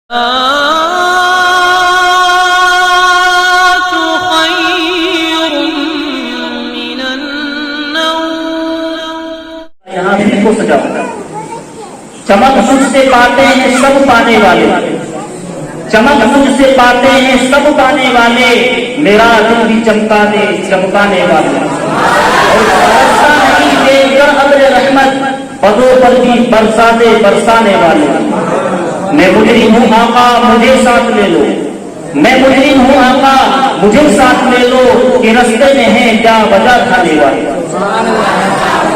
کو سجاؤ، چمک تجھ سے پاتے ہیں سب پانے والے، چمک تجھ سے پاتے ہیں سب پانے والے، میرا دل بھی چمکا دے چمکانے والے، اور برسا نہیں دے کر ابر رحمت، پدوں پر بھی برسا دے برسانے والے۔ میں مجرم ہوں آقا مجھے ساتھ لے لو، میں مجرم ہوں آقا مجھے ساتھ لے لو، کہ رستے میں ہیں جا بجا کھانے والے،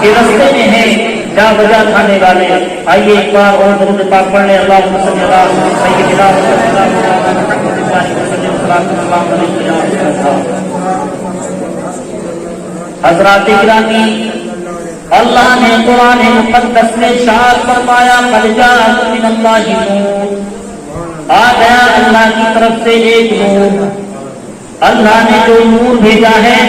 کہ رستے میں ہیں جا بجا کھانے والے۔ آئیے ایک بار اور درود پاک پڑھ لیں، اللہم صلی اللہ سیدنا حضرات گرامی، اللہ نے قرآن مقدس میں ارشاد فرمایا قد جاءکم من اللہ نور، آ گیا اللہ کی طرف سے ایک نور۔ اللہ نے جو نور بھیجا ہے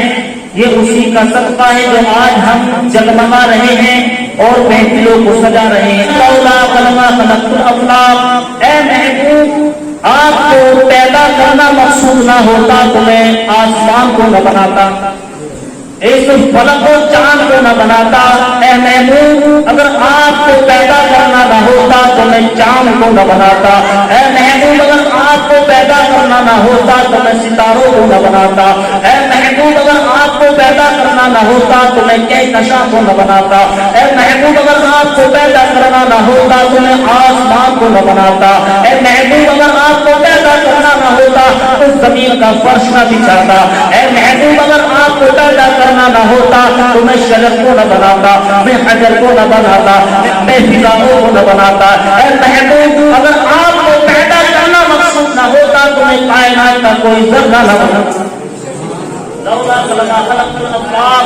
یہ اسی کا صدقہ ہے جو آج ہم جگمگا رہے ہیں اور محفلوں کو سجا رہے ہیں۔ مولا کلمہ خلقت الافلاق، اے محبوب آپ کو پیدا کرنا مقصود نہ ہوتا تو میں آسمان کو نہ بناتا، اس فلک و چاند کو نہ بناتا۔ اے محبوب اگر آپ کو پیدا کرنا نہ ہوتا تو میں چاند کو نہ بناتا، اے محبوب اگر آپ کو پیدا کرنا نہ ہوتا تو میں ستاروں کو نہ بناتا، اے محبوب اگر آپ کو پیدا کرنا نہ ہوتا تو میں کہکشاں کو نہ بناتا، اے محبوب اگر آپ کو پیدا کرنا نہ ہوتا تو میں آسمان کو نہ بناتا، اے محبوب اگر آپ کو پیدا کرنا نہ ہوتا تو زمین کا فرش نہ بچھاتا، اے محبوب اگر آپ کو پیدا کرنا نہ ہوتا تو میں شجر کو نہ بناتا، میں حجر کو نہ بناتا، میں فضاؤں کو نہ بناتا۔ اے محبوب اگر آپ کو پیدا کرنا مقصود نہ ہوتا تو میں کائنات کا کوئی ذرہ نہ بناتا۔ لولا خلقت الافلاق،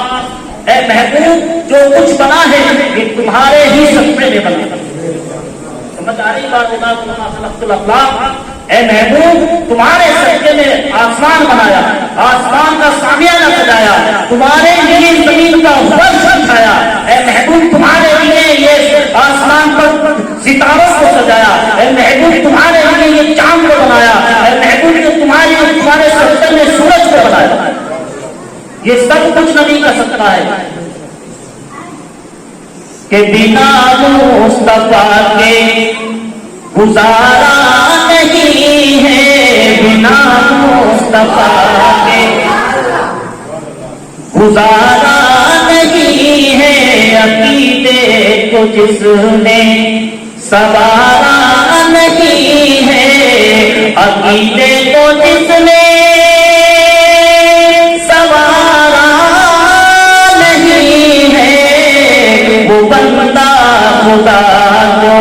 اے محبوب جو کچھ بنا ہے یہ تمہارے ہی صدقے میں بنا۔ سمجھ آ رہی بات؟ لولا خلقت الافلاق، اے محبوب تمہارے صدقے میں آسمان بنایا، آسمان کا سامیانہ سجایا، تمہارے لیے زمین کا فرش بچھایا، اے محبوب تمہارے لیے یہ آسمان پر ستاروں کو سجایا، اے محبوب تمہارے لیے یہ چاند کو بنایا، اے محبوب تمہارے صدقے میں سورج کو بنایا۔ یہ سب کچھ نبی کا صدقہ ہے کہ بنا مصطفیٰ کے گزارا نہیں ہے، بنا مصطفیٰ کے گزارا نہیں ہے، عقیدے کو جس نے سوارا نہیں ہے، عقیدے کو جس نے سوارا نہیں ہے، وہ بندہ خدا کو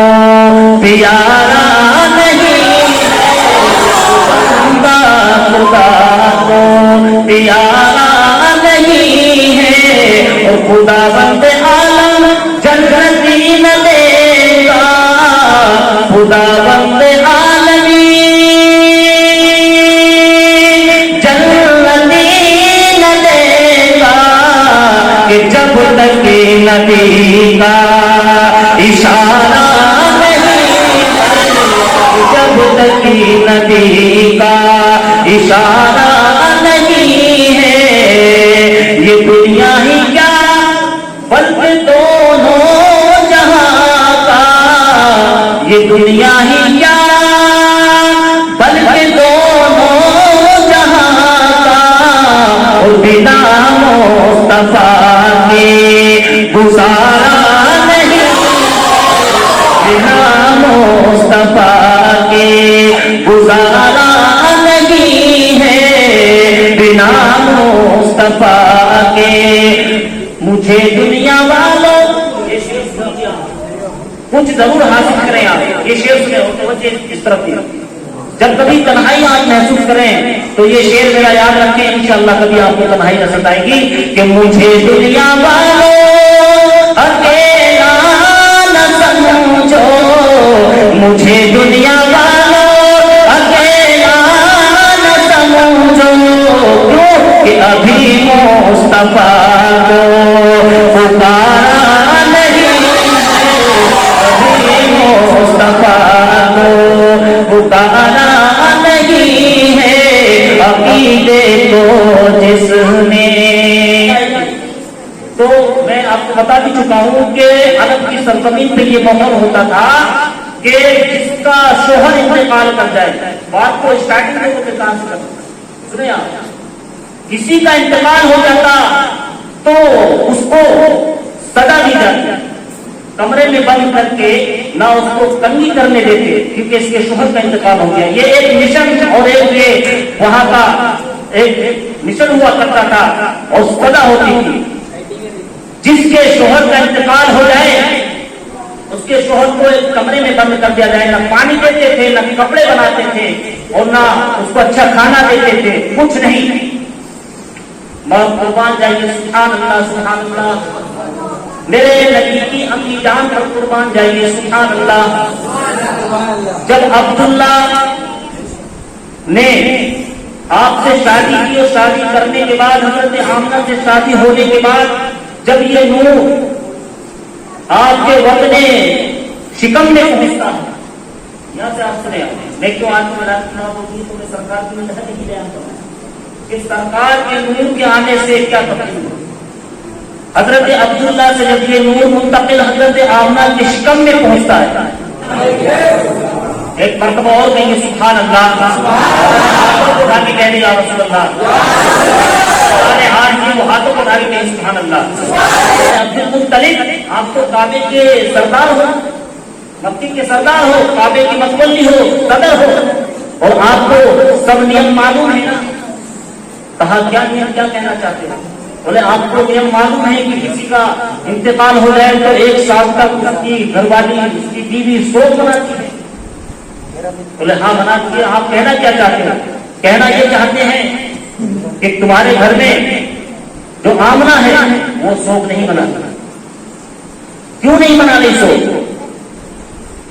پیارا پیارا نہیں ہے، اور خدا بند عالم جنتی نہ دے گا، خدا بند عالمی جنتی نہ دے گا، کہ جب تک نبی کا اشارہ نہیں، جب تک نبی کا اشارہ نہیں ہے، یہ دنیا ہی کیا بلکہ دونوں جہاں کا، یہ دنیا ہی کیا بلکہ دونوں جہاں کا، اور بنا مصطفیٰ کے گزارا نہیں، بنا مصطفیٰ کے گزارا نہیں ہے، بنا مصطفیٰ کے۔ مجھے دنیا والوں کچھ ضرور حاصل کریں، آپ یہ شعر سنے ہوتے اس طرف دیا، جب کبھی تنہائی آپ محسوس کریں تو یہ شعر میرا یاد رکھیں، انشاءاللہ کبھی آپ کو تنہائی نظر آئے گی کہ مجھے دنیا والوں اکیلا نہ سمجھو، مجھے دنیا والوں اکیلا نہ سمجھو، کیوں کہ ابھی مصطفیٰ کو پکارا نہیں، ابھی مصطفیٰ کو اتارا نہیں ہے عقیدے کو جس نے. تو میں آپ کو بتا بھی چکا ہوں کہ عرب کی سرزمین پہ یہ ماحول ہوتا تھا کہ جس کا شوہر انتقال کر جائے، بات کو اسٹارٹنگ میں تو کام سے کرتا سنیں آپ، کسی کا انتقال ہو جاتا تو اس کو سزا دی جاتی، کمرے میں بند کر کے نہ اس کو تنگی کرنے دیتے کیونکہ اس کے شوہر کا انتقال ہو گیا. یہ ایک مشن اور ایک یہ وہاں کا ایک مشن ہوا کرتا تھا اور سزا ہوتی تھی. جس کے شوہر کا انتقال ہو جائے اس کے شوہر کو ایک کمرے میں بند کر دیا جائے. نہ پانی دیتے تھے، نہ کپڑے بناتے تھے اور نہ اس کو اچھا کھانا دیتے تھے، کچھ نہیں. قربان جائیے سبحان اللہ سبحان اللہ. میرے نبی کی امی جان پر قربان جائیے سبحان اللہ. جب عبداللہ نے آپ سے شادی کی اور شادی کرنے کے بعد حضرت آمنہ سے شادی ہونے کے بعد جب یہ نور آپ کے وطن شکم میں پہنچتا ہے، یہاں سے آپ سنیں. میں کیوں آج میں ہوگی تو میں سرکار کی وجہ نہیں بیان کروں کہ سرکار کے نور کے آنے سے کیا تبدیل ہو. حضرت عبداللہ سے جب یہ نور منتقل حضرت آمنہ کے شکم میں پہنچتا ہے، ایک مرتبہ اور کہیں سبحان اللہ اٹھا کے کہنے یا رسول اللہ، سارے ہاتھ کی وہ ہاتھوں کو اٹھا کے کہیں سبحان اللہ. عبد المطلب آپ تو کعبے کے سردار ہو، مکی کے سردار ہو، کعبے کی متولی ہو، صدر ہو، اور آپ کو سب نیم معلوم ہے نا. کہا کیا نیم، کیا کہنا چاہتے ہو؟ بولے آپ کو نیم معلوم ہے کہ کسی کا انتقال ہو جائے تو 1 سال تک اس کی گھر والی اس کی بیوی سوگ مناتی ہے. بولے ہاں مناتی ہے. آپ کہنا کیا چاہتے ہیں؟ کہنا یہ چاہتے ہیں کہ تمہارے گھر میں جو آمنہ ہے وہ سوگ نہیں مناتا. کیوں نہیں منا رہی سوگ؟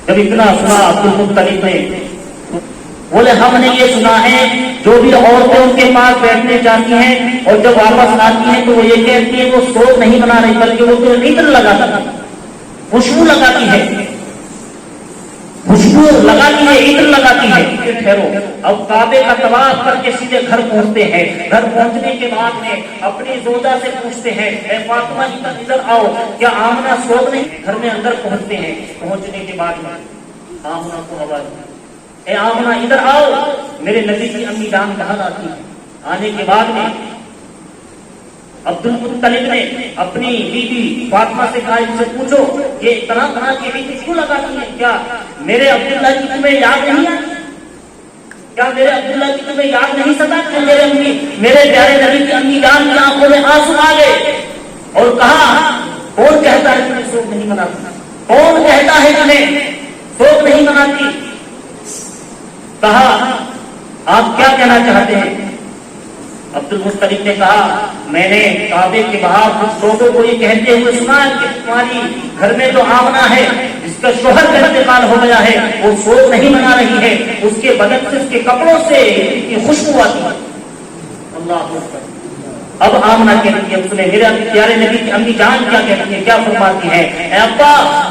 جب اتنا سنا عبد المطلب نے، بولے ہم نے یہ سنا ہے جو بھی عورتیں ان کے پاس بیٹھنے جاتی ہیں اور جب واپس آتی ہیں تو وہ یہ کہتی ہیں وہ سوگ نہیں منا رہی بلکہ وہ تو عطر لگاتا تھا، خوشبو لگاتی ہے، خوشبو لگاتی ہے، عطر لگاتی ہے. ٹھہرو، اب کعبے کا طواف کر کے سیدھے گھر پہنچتے ہیں. گھر پہنچنے کے بعد میں اپنی زوجہ سے پوچھتے ہیں اے فاطمہ ادھر آؤ، کیا آمنہ سوگ نہیں؟ گھر میں اندر پہنچتے ہیں. پہنچنے کے بعد میں آمنہ کو آواز، اے آمنہ ادھر آؤ. میرے نبی کی امی جان کہاں آتی ہے. آنے کے بعد میں عبد المطلب نے اپنی بیوی فاطمہ سے کہا ان سے پوچھو یہ طرح طرح کی بیوی کیوں لگاتی ہے؟ کیا میرے عبداللہ کی تمہیں یاد نہیں آتی؟ کیا میرے عبداللہ کی تمہیں یاد نہیں ستا کہ میرے پیارے نبی کی امی جان کی آنکھوں میں آنسو آ گئے اور کہا کون کہتا ہے تمہیں سوگ نہیں مناتی؟ کون کہتا ہے تمہیں سوگ نہیں مناتی؟ کہا آپ کیا کہنا چاہتے ہیں؟ عبد المطلب نے کہا میں نے کعبے کے باہر کچھ لوگوں کو یہ کہتے ہوئے سنا کہ تمہاری گھر میں جو آمنہ ہے جس کا شوہر کا انتقال ہو گیا ہے وہ سوگ نہیں منا رہی ہے، اس کے بدن سے اس کے کپڑوں سے خوشبو آتی ہے. اللہ اکبر. اب آمنہ کہتی ہے سنیں میرے پیارے نبی کی امی جان کیا کہتی ہے، کیا فرماتی ہے؟ اے ابا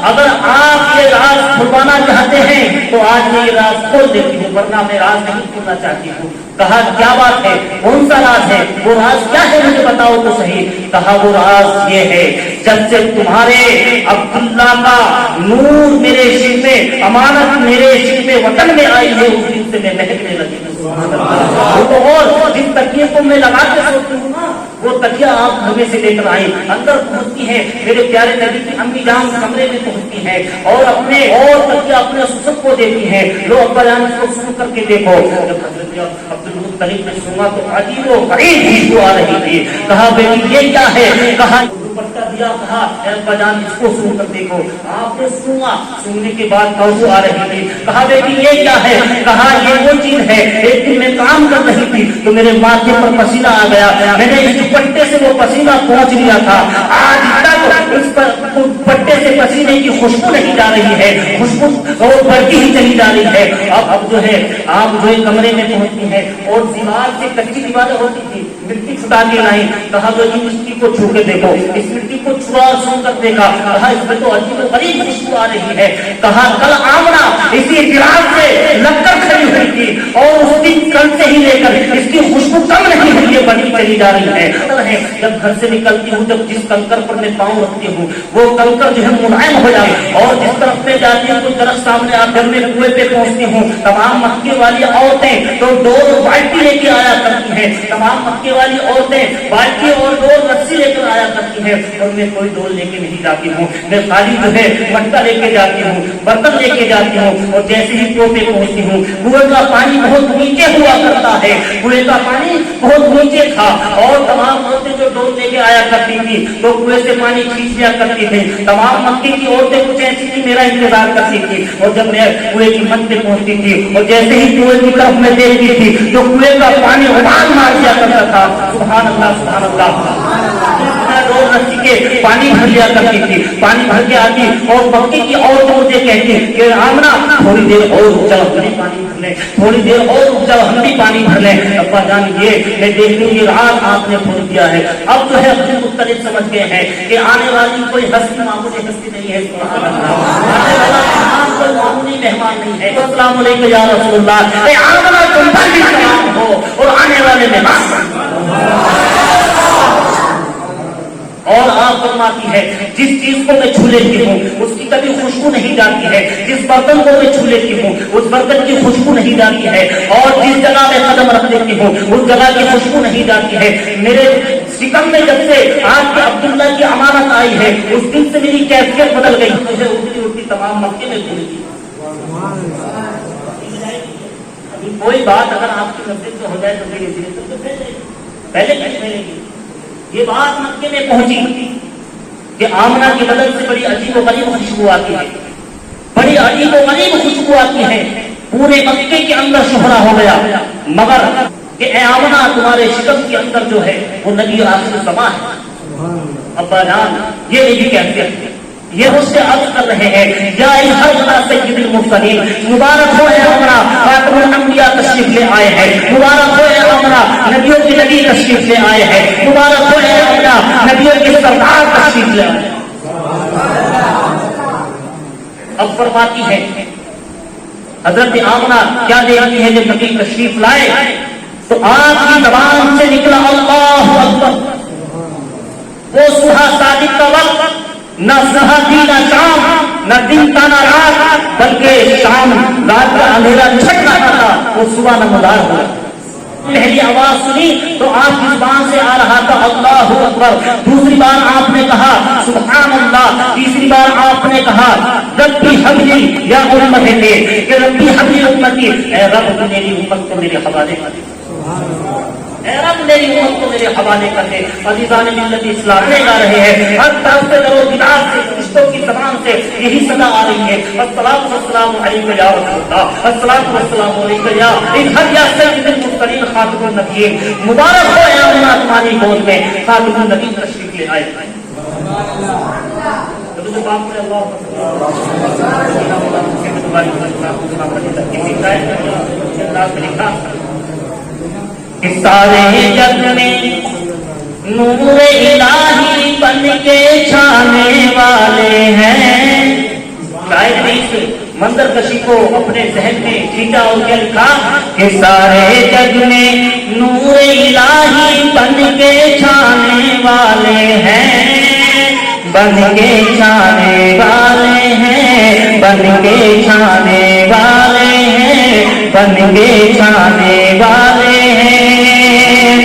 اگر آپ یہ راز کھلوانا چاہتے ہیں تو آج میں یہ راز کھول دیتی ہوں ورنہ میں راز نہیں کھولنا چاہتی ہوں. کہا کیا بات ہے، کون سا راز ہے؟ وہ راز کیا ہے مجھے بتاؤ تو صحیح. کہا وہ راز یہ ہے جب سے تمہارے عبداللہ کا نور میرے عشق میں، امانت میرے عشق میں وطن میں آئی ہے اس دن سے میں مہکنے لگی. اور جن تکیے کو میں لگا کے سوچتی ہوں نا وہ تکیہ آپ گھر میں سے لے کر آئی، اندر پہنچتی ہے. میرے پیارے نبی کی امی جان کمرے میں پہنچتی ہے اور اپنے اور تکیہ اپنے سسر کو دیتی ہے. لو ابا جان اس کو سن کر کے دیکھو. جب حضرت عبد المطلب نے سنا تو عجیب و غریب خوشبو آ رہی تھی. کہا بیٹی یہ کیا ہے؟ کہا دوپٹہ دیا. کہا اے ابا جان اس کو سن کر دیکھو. آپ نے سنا، سننے کے بعد خوشبو آ رہی تھی. کہا بیٹی یہ کیا ہے؟ کہا یہ وہ چیز ہے ایک دن میں کام کر رہی تھی تو میرے ماتھے پر پسینہ آ گیا، میں نے اس دوپٹے سے وہ پسینہ پہنچ لیا تھا. آج تک اس پر دوپٹے سے پسینے کی خوشبو نہیں جا رہی ہے، خوشبو اور بڑھتی ہی چلی جا رہی ہے۔ اب جو ہے آپ جو ہے کمرے میں پہنچتی ہے اور دیوار سے کچی دیواریں ہوتی تھی، مٹی چھٹا کے لائی، کہا جو اس مٹی کو چھو کے دیکھو، اس مٹی کو چھوا چھو کر دیکھا، کہا اس میں تو عجیب و غریب خوشبو آ رہی ہے۔ کہا کل آمنہ اسی گلاس سے لگ کر کھڑی ہوئی تھی اور اس کی کل سے ہی لے کر اس کی خوشبو کم نہیں ہوئی ہے، بڑھتی چلی جا رہی ہے۔ جب گھر سے نکلتی ہوں، جب جس کنکر پر میں پاؤں رکھتی ہوں وہ کنکر جو ہے ملائم ہو جائے، اور جس طرف میں جاتی ہوں کچھ درخت سامنے آ کر میں کنویں پہ پہنچتی ہوں، تمام مکے والی عورتیں تو ڈور بالٹی لے کے آیا کرتی ہیں، تمام مکے والی عورتیں بالٹی اور ڈور رسی لے کر آیا کرتی ہیں، اور میں کوئی ڈور لے کے نہیں جاتی ہوں، میں خالی جو ہے مٹکا لے کے جاتی ہوں، برتن لے کے جاتی ہوں، اور جیسے ہی کنویں پہ پہنچتی ہوں کنویں کا پانی بہت نیچے ہوا کرتا ہے، کنویں کا پانی بہت نیچے تھا، اور تمام عورتیں جو ڈور لے کے آیا کرتی تھی تو کنویں سے پانی کھینچ لیا کرتی تھی، تمام مکے کی عورتیں کچھ ایسی تھی میرا انتظار کرتی تھی، اور جب میں کنویں کی مد پہ پہنچتی تھی اور جیسے ہی کنویں کی طرف میں دیکھتی تھی تو کنویں کا پانی ابال مار دیا کرتا تھا۔ سبحان اللہ سبحان اللہ، ڈور رسی کے پانی بھر لیا کرتی تھی، پانی بھر کے آتی اور مکے کی عورتوں سے کہتی کہ آمنہ تھوڑی دیر اور رک جاؤ، ہم بھی پانی بھر لیں، تھوڑی دیر اور رک جاؤ، ہم بھی پانی بھر لیں۔ ابا جان یہ میں دیکھ لوں یہ رات آپ نے کھول دیا ہے، اب جو ہے مختلف سمجھ گئے ہیں کہ آنے والی کوئی ہستی معمولی ہستی نہیں ہے، سبحان اللہ، آنے والا مہمان کوئی معمولی مہمان نہیں ہے۔ السلام علیکم یا رسول اللہ، اے آمنہ تم پر بھی سلام ہو اور آنے والے مہمان۔ اور آپ فرماتی ہے جس چیز کو میں چھو لیتی ہوں اس کی کبھی خوشبو نہیں جاتی ہے، جس برتن کو میں چھو لیتی ہوں اس برتن کی خوشبو نہیں جاتی ہے، اور جس جگہ میں قدم رکھ دیتی ہوں اس جگہ کی خوشبو نہیں جاتی ہے۔ میرے شکم میں جب سے آج کے عبداللہ کی امانت آئی ہے اس دن سے میری کیفیت بدل گئی، مجھے اٹھتی اٹھتی تمام مکے میں بھول گئی۔ کوئی بات اگر آپ کی نظر سے ہو جائے تو میری دل تو پہلے کیسے ملے گی؟ یہ بات مکے میں پہنچی کہ آمنہ کی بدن سے بڑی عجیب و غریب خوشبو آتی ہے، بڑی عجیب و غریب خوشبو آتی ہے، پورے مکے کے اندر شہرا ہو گیا، مگر کہ اے آمنہ تمہارے شکم کے اندر جو ہے وہ نبی آخر زمان ہے۔ ابا جان یہ میری کیفیت ہے، یہ اس سے عرض کر رہے ہیں یا ایھا سید المرسلین، مبارک ہو اے آمنہ خاتم الانبیاء تشریف لے آئے ہیں، مبارک ہو اے آمنہ نبیوں کے نبی تشریف لے آئے ہیں، مبارک ہو اے آمنہ نبیوں کے سردار تشریف لے آئے ہیں۔ اب فرماتی ہے حضرت آمنہ کیا دیکھتی ہے جب نبی تشریف لائے تو آپ کی زبان سے نکلا اللہ اکبر۔ وہ صبح صادق کا وقت نہ صبح تھی نہ شام، نہ دن تھا نہ رات، بلکہ شام رات کا اندھیرا چھٹ رہا تھا، وہ صبح نمودار ہوا۔ پہلی آواز سنی تو آپ کی زبان سے آ رہا تھا اللہ اکبر، دوسری بار آپ نے کہا سبحان اللہ، تیسری بار آپ نے کہا ربی حبلی یا امتی، کہ ربی حبلی امتی، اے رب میری امت کو میرے حوالے کر دے، اے رب میری امت کو میرے حوالے کر دے۔ عزیزان ملت اسلام لے جا رہے ہیں، ہر طرف سے درو دیدار سے فرشتوں کی زبان سے یہی صدا آ رہی ہے الصلاۃ والسلام علیک یا رسول اللہ، الصلاۃ والسلام علیک یا سید المرسلین خاتم النبیین، مبارک ہو اے آمنہ تمہاری گود میں خاتم النبی تشریف لے آئے۔ سارے جگ میں نور الہی بن کے چھانے والے ہیں۔ شاید بھی اس منظر کشی کو اپنے ذہن میں کھینچا اور کیا لکھا کہ سارے جگ میں نور الہی بن کے چھانے والے ہیں، بن کے چھانے والے ہیں، بن کے چھانے والے ہیں، بن کے چھانے والے ہیں،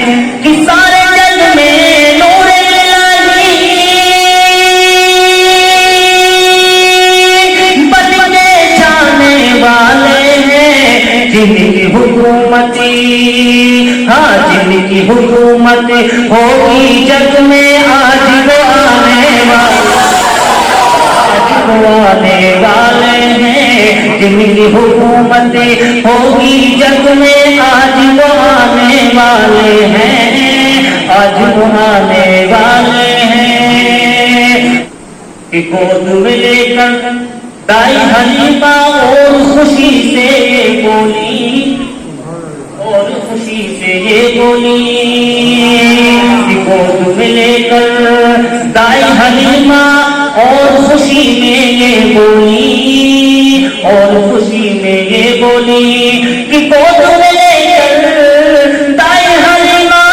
کہ سارے جگ میں نور الہی بن کے چھانے والے ہیں، جن کی حکومتی، ہاں جن کی حکومت ہوگی جگ میں آج وہ آنے والے ہیں، جن کی حکومت ہوگی جگ میں آج وہ آنے والے ہیں، آج وہ آنے والے ہیں۔ کہ گود میں لے کر دائی حلیمہ اور خوشی سے یہ بولی، اور خوشی سے یہ بولی کہ گود میں لے کر دائی حلیمہ اور خوشی میں یہ بولی، اور خوشی میں یہ بولی کہ گود میں لے کر دائی حلیمہ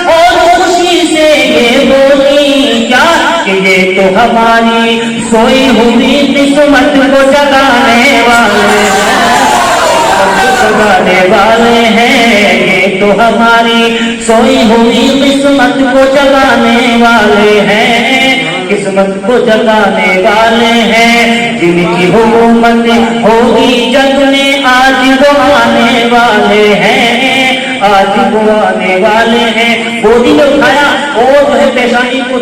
اور خوشی سے یہ بولی کیا کہ یہ تو ہماری سوئی ہوئی قسمت کو جگانے والے ہیں، یہ تو ہماری سوئی ہوئی قسمت کو جگانے والے ہیں، قسمت کو جگانے والے ہیں، جن کی حکومت ہوگی جگ میں آج وہ آنے والے ہیں، آج وہ آنے والے ہیں۔ گودی میں اٹھایا اور جو ہے پیشانی کو